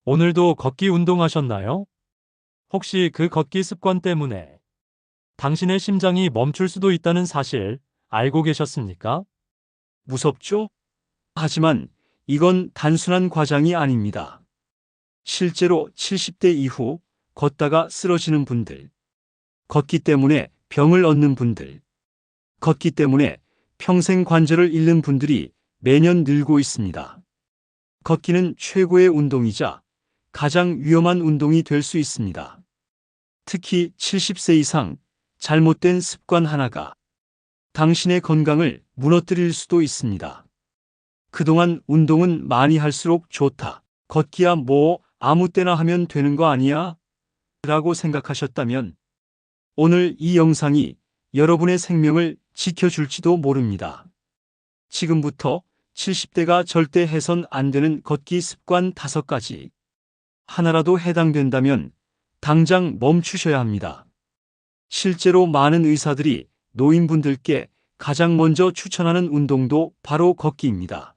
오늘도 걷기 운동하셨나요? 혹시 그 걷기 습관 때문에 당신의 심장이 멈출 수도 있다는 사실 알고 계셨습니까? 무섭죠? 하지만 이건 단순한 과장이 아닙니다. 실제로 70대 이후 걷다가 쓰러지는 분들, 걷기 때문에 병을 얻는 분들, 걷기 때문에 평생 관절을 잃는 분들이 매년 늘고 있습니다. 걷기는 최고의 운동이자 가장 위험한 운동이 될 수 있습니다. 특히 70세 이상 잘못된 습관 하나가 당신의 건강을 무너뜨릴 수도 있습니다. 그동안 운동은 많이 할수록 좋다. 걷기야 뭐 아무 때나 하면 되는 거 아니야? 라고 생각하셨다면 오늘 이 영상이 여러분의 생명을 지켜줄지도 모릅니다. 지금부터 70대가 절대 해선 안 되는 걷기 습관 5가지. 하나라도 해당된다면 당장 멈추셔야 합니다. 실제로 많은 의사들이 노인분들께 가장 먼저 추천하는 운동도 바로 걷기입니다.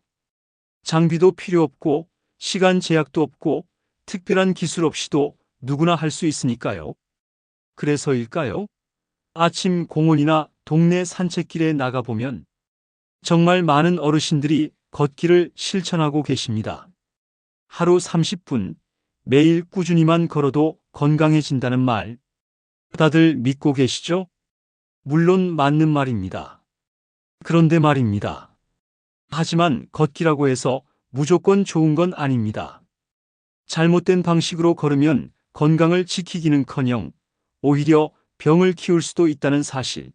장비도 필요 없고 시간 제약도 없고 특별한 기술 없이도 누구나 할 수 있으니까요. 그래서일까요? 아침 공원이나 동네 산책길에 나가보면 정말 많은 어르신들이 걷기를 실천하고 계십니다. 하루 30분, 매일 꾸준히만 걸어도 건강해진다는 말, 다들 믿고 계시죠? 물론 맞는 말입니다. 그런데 말입니다. 하지만 걷기라고 해서 무조건 좋은 건 아닙니다. 잘못된 방식으로 걸으면 건강을 지키기는커녕 오히려 병을 키울 수도 있다는 사실.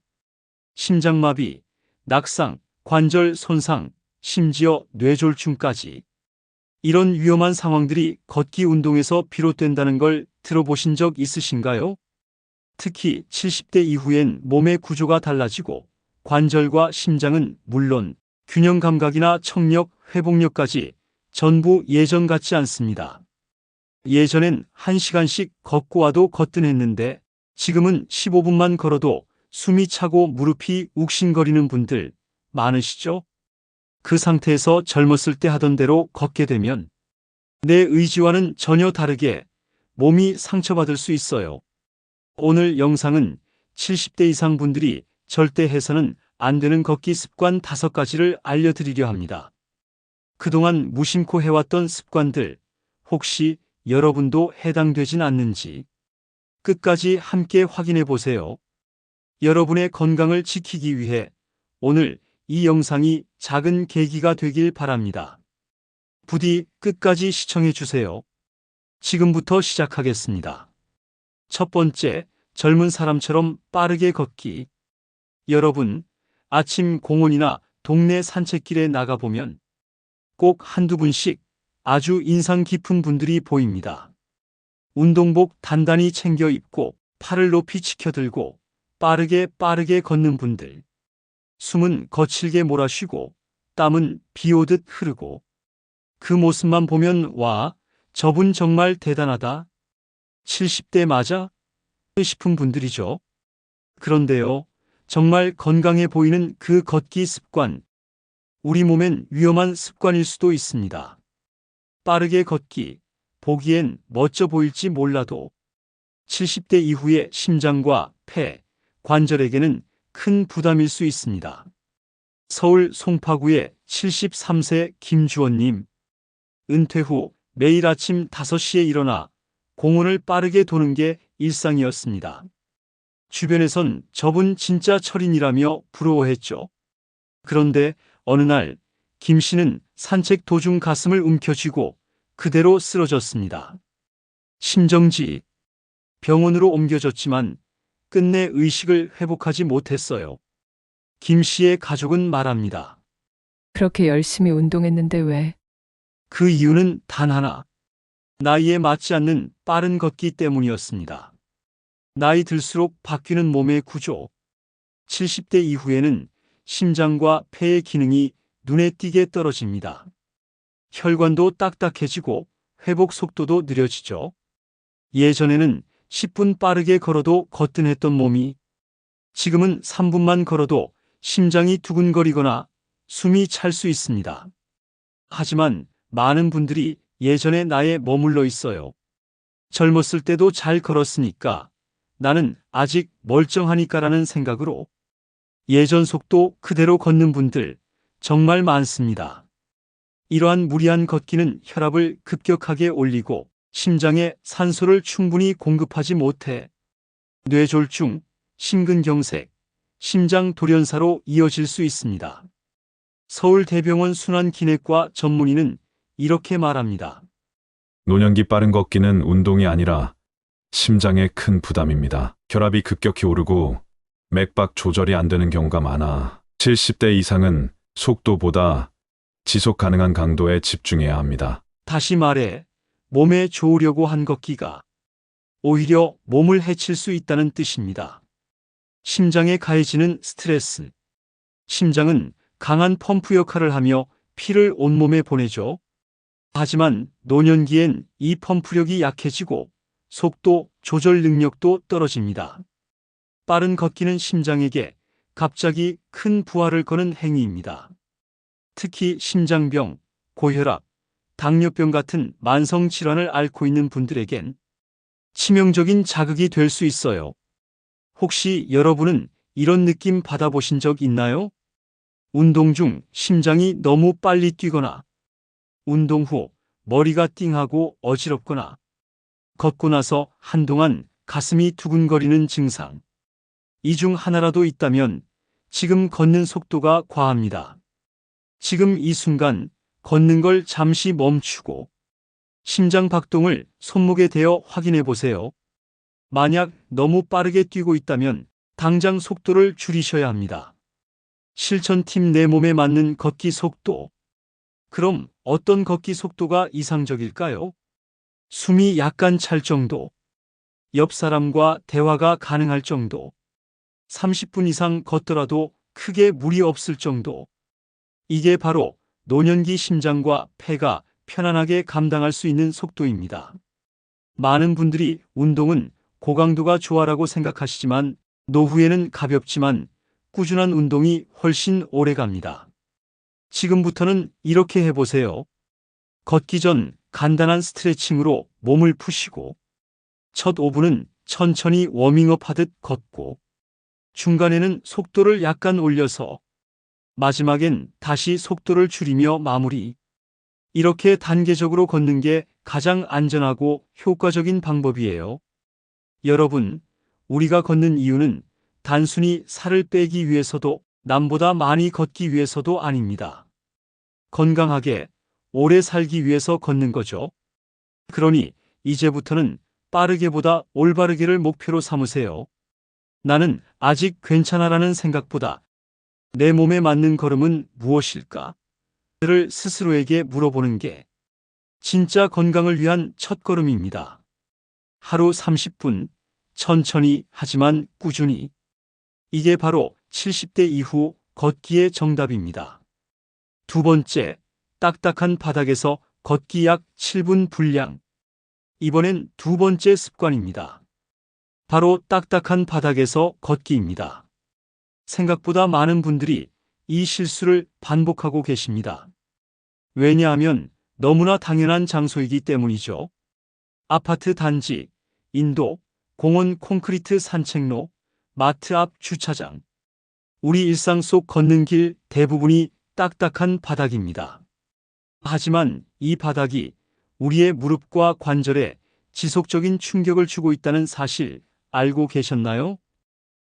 심장마비, 낙상, 관절 손상, 심지어 뇌졸중까지. 이런 위험한 상황들이 걷기 운동에서 비롯된다는 걸 들어보신 적 있으신가요? 특히 70대 이후엔 몸의 구조가 달라지고 관절과 심장은 물론 균형 감각이나 청력, 회복력까지 전부 예전 같지 않습니다. 예전엔 1시간씩 걷고 와도 거뜬했는데 지금은 15분만 걸어도 숨이 차고 무릎이 욱신거리는 분들 많으시죠? 그 상태에서 젊었을 때 하던 대로 걷게 되면 내 의지와는 전혀 다르게 몸이 상처받을 수 있어요. 오늘 영상은 70대 이상 분들이 절대 해서는 안 되는 걷기 습관 5가지를 알려드리려 합니다. 그동안 무심코 해왔던 습관들, 혹시 여러분도 해당되진 않는지 끝까지 함께 확인해 보세요. 여러분의 건강을 지키기 위해 오늘 이 영상이 작은 계기가 되길 바랍니다. 부디 끝까지 시청해 주세요. 지금부터 시작하겠습니다. 첫 번째, 젊은 사람처럼 빠르게 걷기. 여러분, 아침 공원이나 동네 산책길에 나가보면 꼭 한두 분씩 아주 인상 깊은 분들이 보입니다. 운동복 단단히 챙겨 입고 팔을 높이 치켜들고 빠르게 걷는 분들. 숨은 거칠게 몰아쉬고 땀은 비 오듯 흐르고 그 모습만 보면 와, 저분 정말 대단하다. 70대 맞아? 싶은 분들이죠. 그런데요, 정말 건강해 보이는 그 걷기 습관. 우리 몸엔 위험한 습관일 수도 있습니다. 빠르게 걷기, 보기엔 멋져 보일지 몰라도 70대 이후의 심장과 폐, 관절에게는 큰 부담일 수 있습니다. 서울 송파구의 73세 김주원님. 은퇴 후 매일 아침 5시에 일어나 공원을 빠르게 도는 게 일상이었습니다. 주변에선 저분 진짜 철인이라며 부러워했죠. 그런데 어느 날 김 씨는 산책 도중 가슴을 움켜쥐고 그대로 쓰러졌습니다. 심정지. 병원으로 옮겨졌지만 끝내 의식을 회복하지 못했어요. 김 씨의 가족은 말합니다. 그렇게 열심히 운동했는데 왜? 그 이유는 단 하나. 나이에 맞지 않는 빠른 걷기 때문이었습니다. 나이 들수록 바뀌는 몸의 구조. 70대 이후에는 심장과 폐의 기능이 눈에 띄게 떨어집니다. 혈관도 딱딱해지고 회복 속도도 느려지죠. 예전에는 10분 빠르게 걸어도 거뜬했던 몸이 지금은 3분만 걸어도 심장이 두근거리거나 숨이 찰 수 있습니다. 하지만 많은 분들이 예전의 나에 머물러 있어요. 젊었을 때도 잘 걸었으니까, 나는 아직 멀쩡하니까라는 생각으로 예전 속도 그대로 걷는 분들 정말 많습니다. 이러한 무리한 걷기는 혈압을 급격하게 올리고 심장에 산소를 충분히 공급하지 못해 뇌졸중, 심근경색, 심장돌연사로 이어질 수 있습니다. 서울대병원 순환기내과 전문의는 이렇게 말합니다. 노년기 빠른 걷기는 운동이 아니라 심장에 큰 부담입니다. 혈압이 급격히 오르고 맥박 조절이 안 되는 경우가 많아 70대 이상은 속도보다 지속 가능한 강도에 집중해야 합니다. 다시 말해, 몸에 좋으려고 한 걷기가 오히려 몸을 해칠 수 있다는 뜻입니다. 심장에 가해지는 스트레스. 심장은 강한 펌프 역할을 하며 피를 온몸에 보내죠. 하지만 노년기엔 이 펌프력이 약해지고 속도 조절 능력도 떨어집니다. 빠른 걷기는 심장에게 갑자기 큰 부하를 거는 행위입니다. 특히 심장병, 고혈압, 당뇨병 같은 만성 질환을 앓고 있는 분들에겐 치명적인 자극이 될 수 있어요. 혹시 여러분은 이런 느낌 받아보신 적 있나요? 운동 중 심장이 너무 빨리 뛰거나, 운동 후 머리가 띵하고 어지럽거나, 걷고 나서 한동안 가슴이 두근거리는 증상. 이 중 하나라도 있다면 지금 걷는 속도가 과합니다. 지금 이 순간 걷는 걸 잠시 멈추고 심장 박동을 손목에 대어 확인해 보세요. 만약 너무 빠르게 뛰고 있다면 당장 속도를 줄이셔야 합니다. 실천팀 내 몸에 맞는 걷기 속도. 그럼 어떤 걷기 속도가 이상적일까요? 숨이 약간 찰 정도. 옆 사람과 대화가 가능할 정도. 30분 이상 걷더라도 크게 무리 없을 정도. 이게 바로 노년기 심장과 폐가 편안하게 감당할 수 있는 속도입니다. 많은 분들이 운동은 고강도가 좋아라고 생각하시지만 노후에는 가볍지만 꾸준한 운동이 훨씬 오래 갑니다. 지금부터는 이렇게 해보세요. 걷기 전 간단한 스트레칭으로 몸을 푸시고, 첫 5분은 천천히 워밍업 하듯 걷고, 중간에는 속도를 약간 올려서, 마지막엔 다시 속도를 줄이며 마무리. 이렇게 단계적으로 걷는 게 가장 안전하고 효과적인 방법이에요. 여러분, 우리가 걷는 이유는 단순히 살을 빼기 위해서도 남보다 많이 걷기 위해서도 아닙니다. 건강하게 오래 살기 위해서 걷는 거죠. 그러니 이제부터는 빠르게보다 올바르게를 목표로 삼으세요. 나는 아직 괜찮아라는 생각보다 내 몸에 맞는 걸음은 무엇일까? 를 스스로에게 물어보는 게 진짜 건강을 위한 첫걸음입니다. 하루 30분, 천천히 하지만 꾸준히. 이게 바로 70대 이후 걷기의 정답입니다. 두 번째, 딱딱한 바닥에서 걷기 약 7분 분량. 이번엔 두 번째 습관입니다. 바로 딱딱한 바닥에서 걷기입니다. 생각보다 많은 분들이 이 실수를 반복하고 계십니다. 왜냐하면 너무나 당연한 장소이기 때문이죠. 아파트 단지, 인도, 공원 콘크리트 산책로, 마트 앞 주차장. 우리 일상 속 걷는 길 대부분이 딱딱한 바닥입니다. 하지만 이 바닥이 우리의 무릎과 관절에 지속적인 충격을 주고 있다는 사실 알고 계셨나요?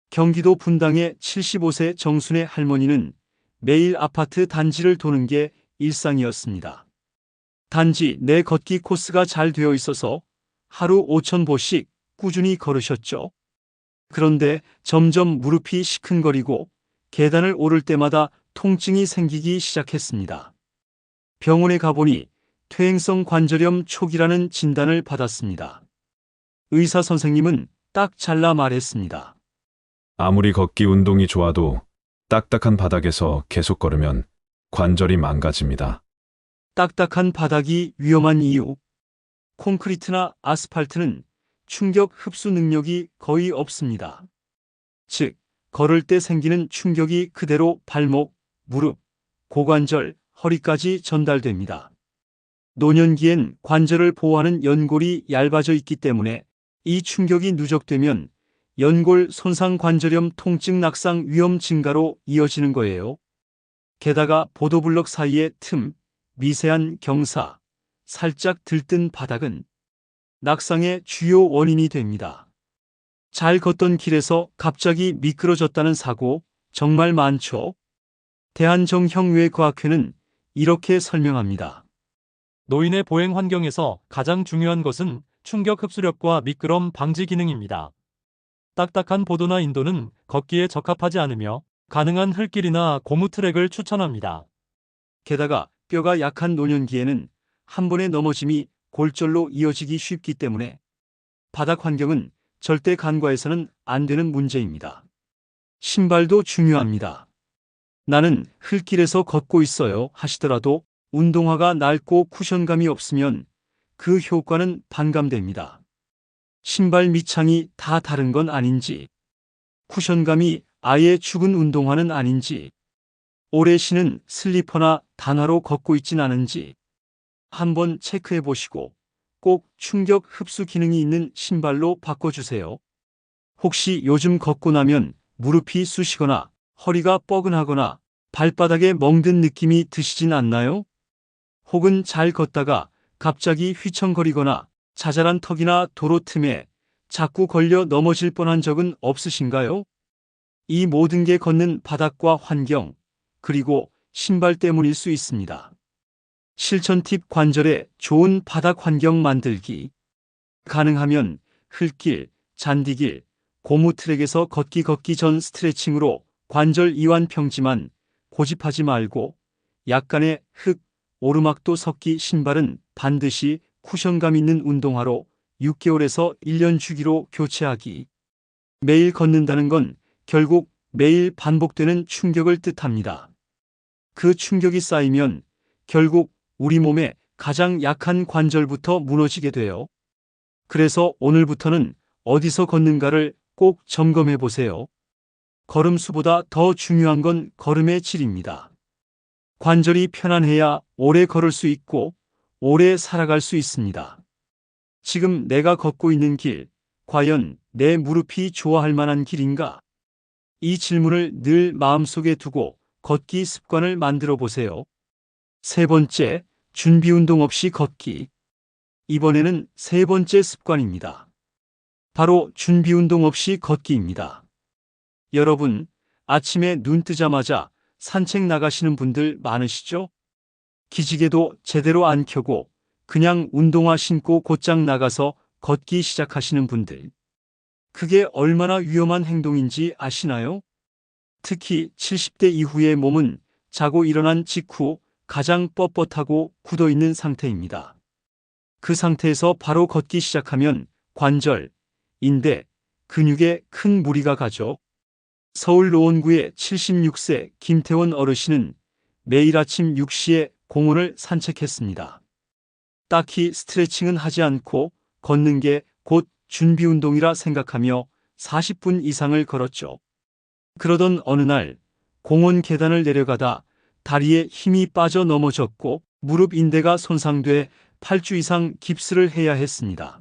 경기도 분당의 75세 정순의 할머니는 매일 아파트 단지를 도는 게 일상이었습니다. 단지 내 걷기 코스가 잘 되어 있어서 하루 5,000보씩 꾸준히 걸으셨죠. 그런데 점점 무릎이 시큰거리고 계단을 오를 때마다 통증이 생기기 시작했습니다. 병원에 가보니 퇴행성 관절염 초기라는 진단을 받았습니다. 의사 선생님은 딱 잘라 말했습니다. 아무리 걷기 운동이 좋아도 딱딱한 바닥에서 계속 걸으면 관절이 망가집니다. 딱딱한 바닥이 위험한 이유. 콘크리트나 아스팔트는 충격 흡수 능력이 거의 없습니다. 즉, 걸을 때 생기는 충격이 그대로 발목, 무릎, 고관절, 허리까지 전달됩니다. 노년기엔 관절을 보호하는 연골이 얇아져 있기 때문에 이 충격이 누적되면 연골 손상, 관절염, 통증, 낙상 위험 증가로 이어지는 거예요. 게다가 보도블럭 사이의 틈, 미세한 경사, 살짝 들뜬 바닥은 낙상의 주요 원인이 됩니다. 잘 걷던 길에서 갑자기 미끄러졌다는 사고 정말 많죠. 대한정형외과학회는 이렇게 설명합니다. 노인의 보행 환경에서 가장 중요한 것은 충격 흡수력과 미끄럼 방지 기능입니다. 딱딱한 보도나 인도는 걷기에 적합하지 않으며 가능한 흙길이나 고무 트랙을 추천합니다. 게다가 뼈가 약한 노년기에는 한 번의 넘어짐이 골절로 이어지기 쉽기 때문에 바닥 환경은 절대 간과해서는 안 되는 문제입니다. 신발도 중요합니다. 나는 흙길에서 걷고 있어요 하시더라도 운동화가 낡고 쿠션감이 없으면 그 효과는 반감됩니다. 신발 밑창이 다 다른 건 아닌지, 쿠션감이 아예 죽은 운동화는 아닌지, 오래 신은 슬리퍼나 단화로 걷고 있진 않은지 한번 체크해 보시고 꼭 충격 흡수 기능이 있는 신발로 바꿔주세요. 혹시 요즘 걷고 나면 무릎이 쑤시거나 허리가 뻐근하거나 발바닥에 멍든 느낌이 드시진 않나요? 혹은 잘 걷다가 갑자기 휘청거리거나 자잘한 턱이나 도로 틈에 자꾸 걸려 넘어질 뻔한 적은 없으신가요? 이 모든 게 걷는 바닥과 환경, 그리고 신발 때문일 수 있습니다. 실천 팁: 관절에 좋은 바닥 환경 만들기. 가능하면 흙길, 잔디길, 고무 트랙에서 걷기 전 스트레칭으로 관절 이완. 평지만 고집하지 말고 약간의 흙, 오르막도 섞기. 신발은 반드시 쿠션감 있는 운동화로 6개월에서 1년 주기로 교체하기. 매일 걷는다는 건 결국 매일 반복되는 충격을 뜻합니다. 그 충격이 쌓이면 결국 우리 몸의 가장 약한 관절부터 무너지게 돼요. 그래서 오늘부터는 어디서 걷는가를 꼭 점검해 보세요. 걸음수보다 더 중요한 건 걸음의 질입니다. 관절이 편안해야 오래 걸을 수 있고 오래 살아갈 수 있습니다. 지금 내가 걷고 있는 길, 과연 내 무릎이 좋아할 만한 길인가? 이 질문을 늘 마음속에 두고 걷기 습관을 만들어 보세요. 세 번째, 준비 운동 없이 걷기. 이번에는 세 번째 습관입니다. 바로 준비 운동 없이 걷기입니다. 여러분, 아침에 눈 뜨자마자 산책 나가시는 분들 많으시죠? 기지개도 제대로 안 켜고 그냥 운동화 신고 곧장 나가서 걷기 시작하시는 분들. 그게 얼마나 위험한 행동인지 아시나요? 특히 70대 이후의 몸은 자고 일어난 직후 가장 뻣뻣하고 굳어있는 상태입니다. 그 상태에서 바로 걷기 시작하면 관절, 인대, 근육에 큰 무리가 가죠. 서울 노원구의 76세 김태원 어르신은 매일 아침 6시에 공원을 산책했습니다. 딱히 스트레칭은 하지 않고 걷는 게 곧 준비 운동이라 생각하며 40분 이상을 걸었죠. 그러던 어느 날 공원 계단을 내려가다 다리에 힘이 빠져 넘어졌고 무릎 인대가 손상돼 8주 이상 깁스를 해야 했습니다.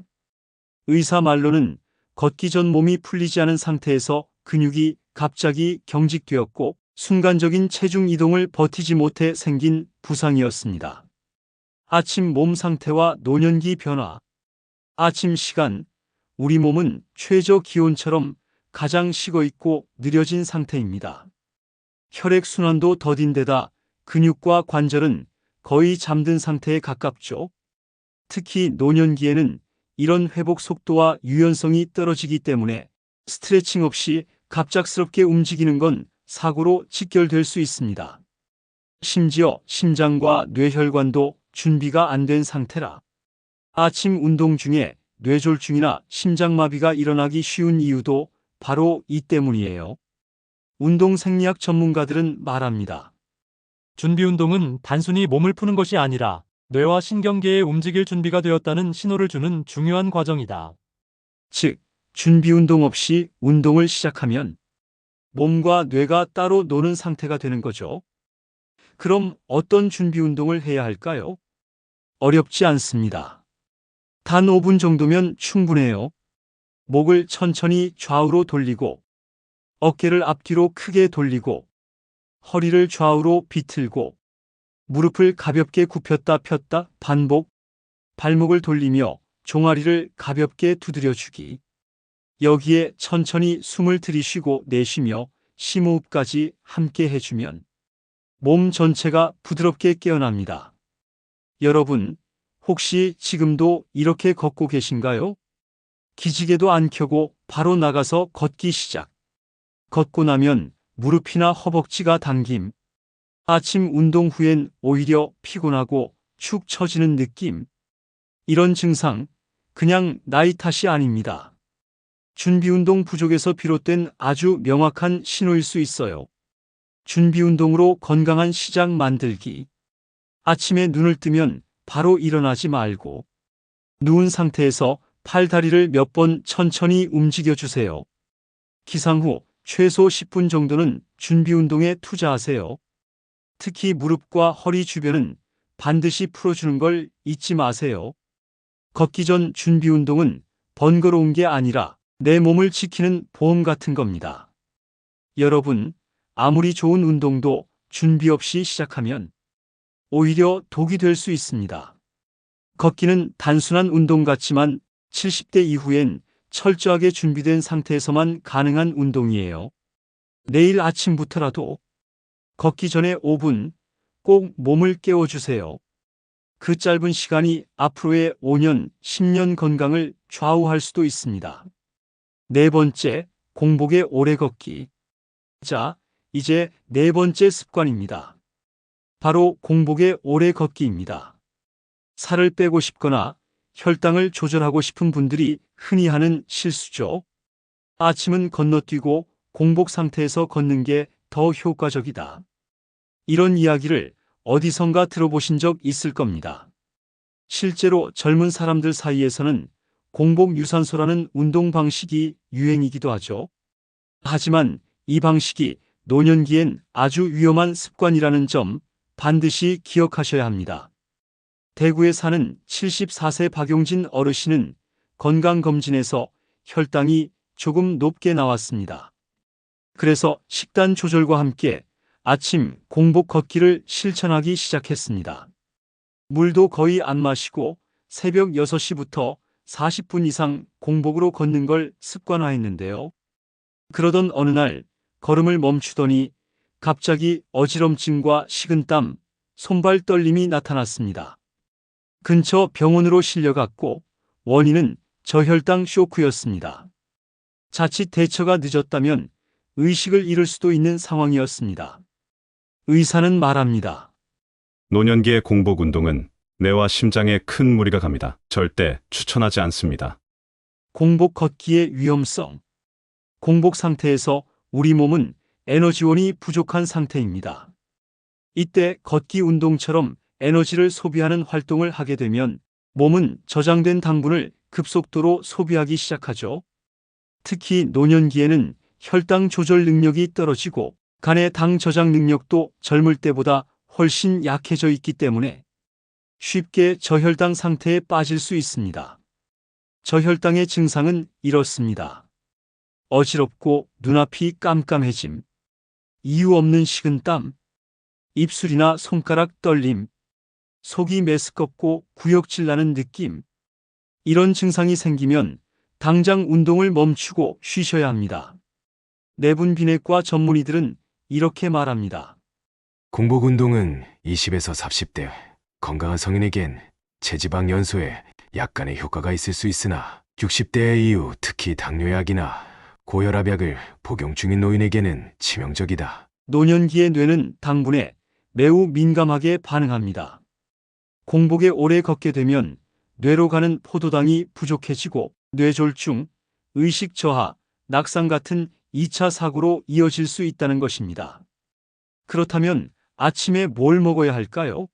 의사 말로는 걷기 전 몸이 풀리지 않은 상태에서 근육이 갑자기 경직되었고 순간적인 체중 이동을 버티지 못해 생긴 부상이었습니다. 아침 몸 상태와 노년기 변화. 아침 시간, 우리 몸은 최저 기온처럼 가장 식어있고 느려진 상태입니다. 혈액순환도 더딘 데다 근육과 관절은 거의 잠든 상태에 가깝죠. 특히 노년기에는 이런 회복 속도와 유연성이 떨어지기 때문에 스트레칭 없이 갑작스럽게 움직이는 건 사고로 직결될 수 있습니다. 심지어 심장과 뇌혈관도 준비가 안 된 상태라 아침 운동 중에 뇌졸중이나 심장마비가 일어나기 쉬운 이유도 바로 이 때문이에요. 운동 생리학 전문가들은 말합니다. 준비 운동은 단순히 몸을 푸는 것이 아니라 뇌와 신경계의 움직일 준비가 되었다는 신호를 주는 중요한 과정이다. 즉, 준비 운동 없이 운동을 시작하면 몸과 뇌가 따로 노는 상태가 되는 거죠. 그럼 어떤 준비 운동을 해야 할까요? 어렵지 않습니다. 단 5분 정도면 충분해요. 목을 천천히 좌우로 돌리고, 어깨를 앞뒤로 크게 돌리고, 허리를 좌우로 비틀고, 무릎을 가볍게 굽혔다 폈다 반복, 발목을 돌리며 종아리를 가볍게 두드려주기. 여기에 천천히 숨을 들이쉬고 내쉬며 심호흡까지 함께 해주면 몸 전체가 부드럽게 깨어납니다. 여러분, 혹시 지금도 이렇게 걷고 계신가요? 기지개도 안 켜고 바로 나가서 걷기 시작. 걷고 나면 무릎이나 허벅지가 당김. 아침 운동 후엔 오히려 피곤하고 축 처지는 느낌. 이런 증상, 그냥 나이 탓이 아닙니다. 준비운동 부족에서 비롯된 아주 명확한 신호일 수 있어요. 준비운동으로 건강한 시작 만들기. 아침에 눈을 뜨면 바로 일어나지 말고 누운 상태에서 팔다리를 몇 번 천천히 움직여 주세요. 기상 후 최소 10분 정도는 준비운동에 투자하세요. 특히 무릎과 허리 주변은 반드시 풀어주는 걸 잊지 마세요. 걷기 전 준비운동은 번거로운 게 아니라 내 몸을 지키는 보험 같은 겁니다. 여러분, 아무리 좋은 운동도 준비 없이 시작하면 오히려 독이 될 수 있습니다. 걷기는 단순한 운동 같지만 70대 이후엔 철저하게 준비된 상태에서만 가능한 운동이에요. 내일 아침부터라도 걷기 전에 5분 꼭 몸을 깨워주세요. 그 짧은 시간이 앞으로의 5년, 10년 건강을 좌우할 수도 있습니다. 네 번째, 공복에 오래 걷기. 자, 이제 네 번째 습관입니다. 바로 공복에 오래 걷기입니다. 살을 빼고 싶거나 혈당을 조절하고 싶은 분들이 흔히 하는 실수죠. 아침은 건너뛰고 공복 상태에서 걷는 게 더 효과적이다. 이런 이야기를 어디선가 들어보신 적 있을 겁니다. 실제로 젊은 사람들 사이에서는 공복 유산소라는 운동 방식이 유행이기도 하죠. 하지만 이 방식이 노년기엔 아주 위험한 습관이라는 점 반드시 기억하셔야 합니다. 대구에 사는 74세 박용진 어르신은 건강검진에서 혈당이 조금 높게 나왔습니다. 그래서 식단 조절과 함께 아침 공복 걷기를 실천하기 시작했습니다. 물도 거의 안 마시고 새벽 6시부터 40분 이상 공복으로 걷는 걸 습관화했는데요. 그러던 어느 날 걸음을 멈추더니 갑자기 어지럼증과 식은땀, 손발 떨림이 나타났습니다. 근처 병원으로 실려갔고 원인은 저혈당 쇼크였습니다. 자칫 대처가 늦었다면 의식을 잃을 수도 있는 상황이었습니다. 의사는 말합니다. 노년기의 공복 운동은 뇌와 심장에 큰 무리가 갑니다. 절대 추천하지 않습니다. 공복 걷기의 위험성. 공복 상태에서 우리 몸은 에너지원이 부족한 상태입니다. 이때 걷기 운동처럼 에너지를 소비하는 활동을 하게 되면 몸은 저장된 당분을 급속도로 소비하기 시작하죠. 특히 노년기에는 혈당 조절 능력이 떨어지고 간의 당 저장 능력도 젊을 때보다 훨씬 약해져 있기 때문에 쉽게 저혈당 상태에 빠질 수 있습니다. 저혈당의 증상은 이렇습니다. 어지럽고 눈앞이 깜깜해짐, 이유 없는 식은땀, 입술이나 손가락 떨림, 속이 메스껍고 구역질 나는 느낌. 이런 증상이 생기면 당장 운동을 멈추고 쉬셔야 합니다. 내분 비내과 전문의들은 이렇게 말합니다. 공복 운동은 20에서 30대 건강한 성인에겐 체지방 연소에 약간의 효과가 있을 수 있으나 60대 이후 특히 당뇨약이나 고혈압약을 복용 중인 노인에게는 치명적이다. 노년기의 뇌는 당분에 매우 민감하게 반응합니다. 공복에 오래 걷게 되면 뇌로 가는 포도당이 부족해지고 뇌졸중, 의식 저하, 낙상 같은 2차 사고로 이어질 수 있다는 것입니다. 그렇다면 아침에 뭘 먹어야 할까요?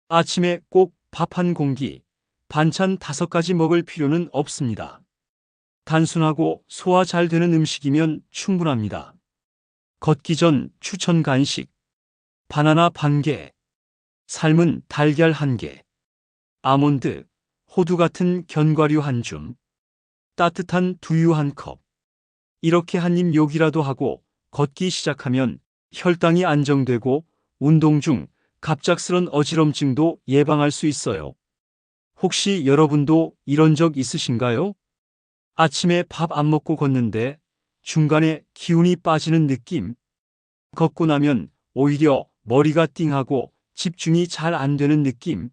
아침에 꼭 밥 한 공기, 반찬 5가지 먹을 필요는 없습니다. 단순하고 소화 잘 되는 음식이면 충분합니다. 걷기 전 추천 간식, 바나나 반 개, 삶은 달걀 1개, 아몬드, 호두 같은 견과류 한 줌, 따뜻한 두유 한 컵. 이렇게 한 입 욕이라도 하고 걷기 시작하면 혈당이 안정되고 운동 중 갑작스런 어지럼증도 예방할 수 있어요. 혹시 여러분도 이런 적 있으신가요? 아침에 밥 안 먹고 걷는데 중간에 기운이 빠지는 느낌. 걷고 나면 오히려 머리가 띵하고 집중이 잘 안 되는 느낌.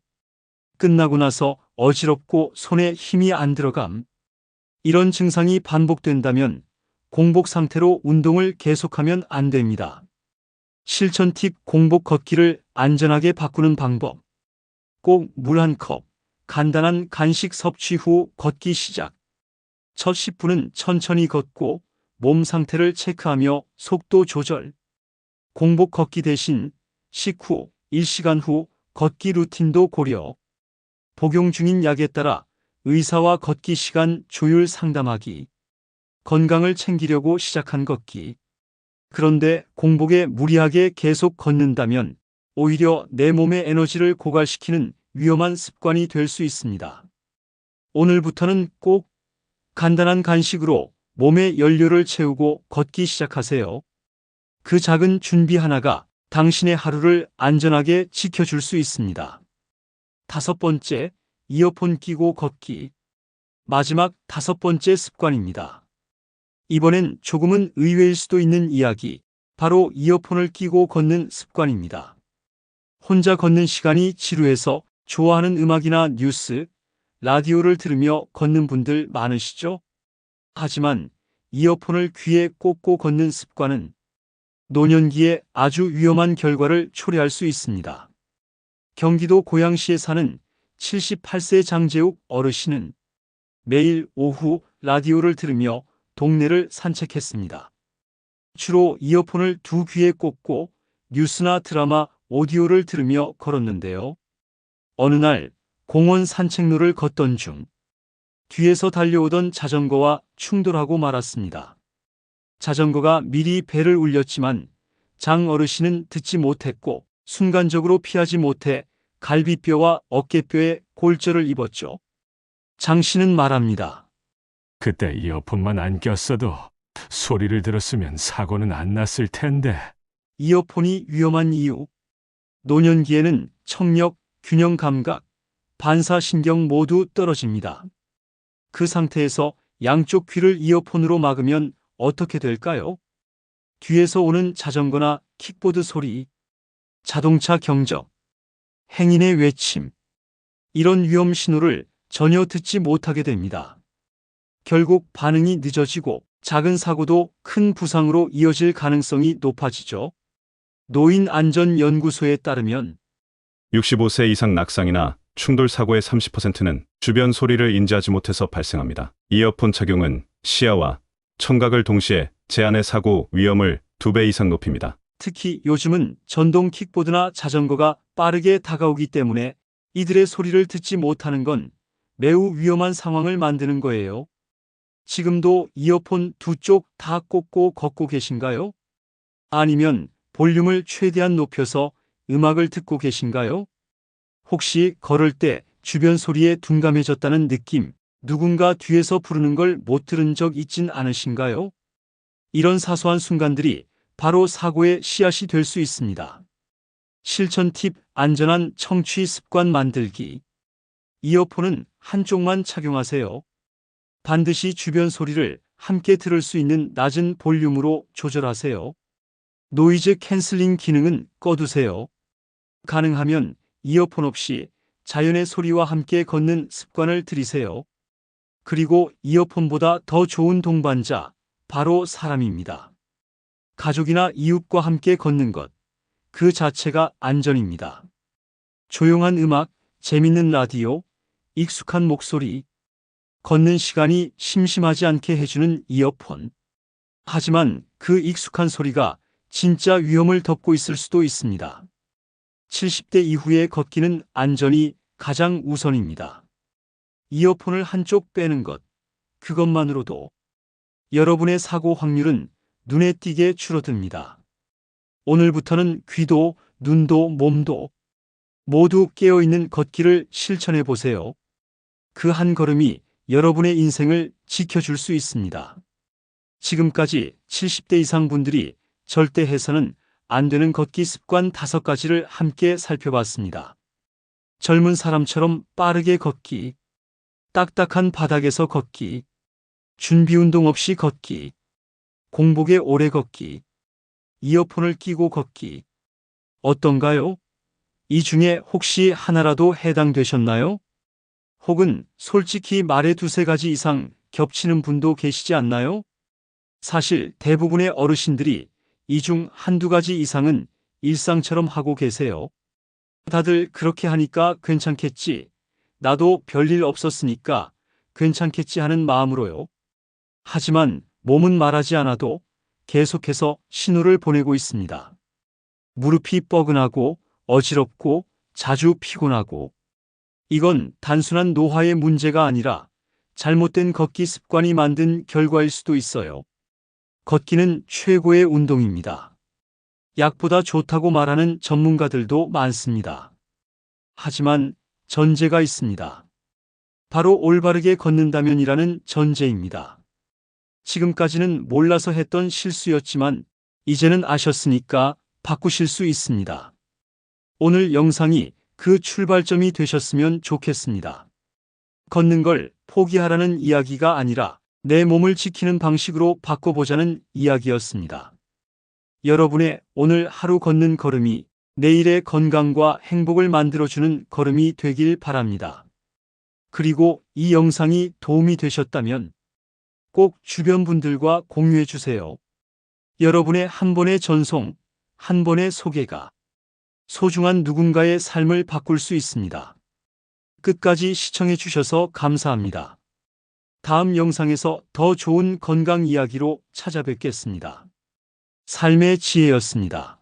끝나고 나서 어지럽고 손에 힘이 안 들어감. 이런 증상이 반복된다면 공복 상태로 운동을 계속하면 안 됩니다. 실천 팁: 공복 걷기를 안전하게 바꾸는 방법. 꼭 물 한 컵, 간단한 간식 섭취 후 걷기 시작. 첫 10분은 천천히 걷고 몸 상태를 체크하며 속도 조절. 공복 걷기 대신 식후 1시간 후 걷기 루틴도 고려. 복용 중인 약에 따라 의사와 걷기 시간 조율 상담하기. 건강을 챙기려고 시작한 걷기. 그런데 공복에 무리하게 계속 걷는다면 오히려 내 몸의 에너지를 고갈시키는 위험한 습관이 될 수 있습니다. 오늘부터는 꼭 간단한 간식으로 몸의 연료를 채우고 걷기 시작하세요. 그 작은 준비 하나가 당신의 하루를 안전하게 지켜줄 수 있습니다. 5번째, 이어폰 끼고 걷기. 마지막 5번째 습관입니다. 이번엔 조금은 의외일 수도 있는 이야기, 바로 이어폰을 끼고 걷는 습관입니다. 혼자 걷는 시간이 지루해서 좋아하는 음악이나 뉴스, 라디오를 들으며 걷는 분들 많으시죠? 하지만 이어폰을 귀에 꽂고 걷는 습관은 노년기에 아주 위험한 결과를 초래할 수 있습니다. 경기도 고양시에 사는 78세 장재욱 어르신은 매일 오후 라디오를 들으며 동네를 산책했습니다. 주로 이어폰을 두 귀에 꽂고 뉴스나 드라마, 오디오를 들으며 걸었는데요. 어느 날 공원 산책로를 걷던 중 뒤에서 달려오던 자전거와 충돌하고 말았습니다. 자전거가 미리 배를 울렸지만 장 어르신은 듣지 못했고 순간적으로 피하지 못해 갈비뼈와 어깨뼈에 골절을 입었죠. 장 씨는 말합니다. 그때 이어폰만 안 꼈어도 소리를 들었으면 사고는 안 났을 텐데. 이어폰이 위험한 이유. 노년기에는 청력, 균형 감각, 반사신경 모두 떨어집니다. 그 상태에서 양쪽 귀를 이어폰으로 막으면 어떻게 될까요? 뒤에서 오는 자전거나 킥보드 소리, 자동차 경적, 행인의 외침, 이런 위험 신호를 전혀 듣지 못하게 됩니다. 결국 반응이 늦어지고 작은 사고도 큰 부상으로 이어질 가능성이 높아지죠. 노인안전연구소에 따르면 65세 이상 낙상이나 충돌 사고의 30%는 주변 소리를 인지하지 못해서 발생합니다. 이어폰 착용은 시야와 청각을 동시에 제한해 사고 위험을 2배 이상 높입니다. 특히 요즘은 전동 킥보드나 자전거가 빠르게 다가오기 때문에 이들의 소리를 듣지 못하는 건 매우 위험한 상황을 만드는 거예요. 지금도 이어폰 두 쪽 다 꽂고 걷고 계신가요? 아니면 볼륨을 최대한 높여서 음악을 듣고 계신가요? 혹시 걸을 때 주변 소리에 둔감해졌다는 느낌, 누군가 뒤에서 부르는 걸 못 들은 적 있진 않으신가요? 이런 사소한 순간들이 바로 사고의 씨앗이 될 수 있습니다. 실천 팁: 안전한 청취 습관 만들기. 이어폰은 한쪽만 착용하세요. 반드시 주변 소리를 함께 들을 수 있는 낮은 볼륨으로 조절하세요. 노이즈 캔슬링 기능은 꺼두세요. 가능하면 이어폰 없이 자연의 소리와 함께 걷는 습관을 들이세요. 그리고 이어폰보다 더 좋은 동반자, 바로 사람입니다. 가족이나 이웃과 함께 걷는 것, 그 자체가 안전입니다. 조용한 음악, 재밌는 라디오, 익숙한 목소리, 걷는 시간이 심심하지 않게 해주는 이어폰. 하지만 그 익숙한 소리가 진짜 위험을 덮고 있을 수도 있습니다. 70대 이후의 걷기는 안전이 가장 우선입니다. 이어폰을 한쪽 빼는 것, 그것만으로도 여러분의 사고 확률은 눈에 띄게 줄어듭니다. 오늘부터는 귀도, 눈도, 몸도 모두 깨어있는 걷기를 실천해 보세요. 그 한 걸음이 여러분의 인생을 지켜줄 수 있습니다. 지금까지 70대 이상 분들이 절대 해서는 안 되는 걷기 습관 5가지를 함께 살펴봤습니다. 젊은 사람처럼 빠르게 걷기, 딱딱한 바닥에서 걷기, 준비 운동 없이 걷기, 공복에 오래 걷기, 이어폰을 끼고 걷기. 어떤가요? 이 중에 혹시 하나라도 해당되셨나요? 혹은 솔직히 말해 2-3가지 이상 겹치는 분도 계시지 않나요? 사실 대부분의 어르신들이 이 중 1-2가지 이상은 일상처럼 하고 계세요. 다들 그렇게 하니까 괜찮겠지, 나도 별일 없었으니까 괜찮겠지 하는 마음으로요. 하지만 몸은 말하지 않아도 계속해서 신호를 보내고 있습니다. 무릎이 뻐근하고 어지럽고 자주 피곤하고, 이건 단순한 노화의 문제가 아니라 잘못된 걷기 습관이 만든 결과일 수도 있어요. 걷기는 최고의 운동입니다. 약보다 좋다고 말하는 전문가들도 많습니다. 하지만 전제가 있습니다. 바로 올바르게 걷는다면이라는 전제입니다. 지금까지는 몰라서 했던 실수였지만 이제는 아셨으니까 바꾸실 수 있습니다. 오늘 영상이 그 출발점이 되셨으면 좋겠습니다. 걷는 걸 포기하라는 이야기가 아니라 내 몸을 지키는 방식으로 바꿔보자는 이야기였습니다. 여러분의 오늘 하루 걷는 걸음이 내일의 건강과 행복을 만들어주는 걸음이 되길 바랍니다. 그리고 이 영상이 도움이 되셨다면 꼭 주변 분들과 공유해 주세요. 여러분의 한 번의 전송, 한 번의 소개가 소중한 누군가의 삶을 바꿀 수 있습니다. 끝까지 시청해 주셔서 감사합니다. 다음 영상에서 더 좋은 건강 이야기로 찾아뵙겠습니다. 삶의 지혜였습니다.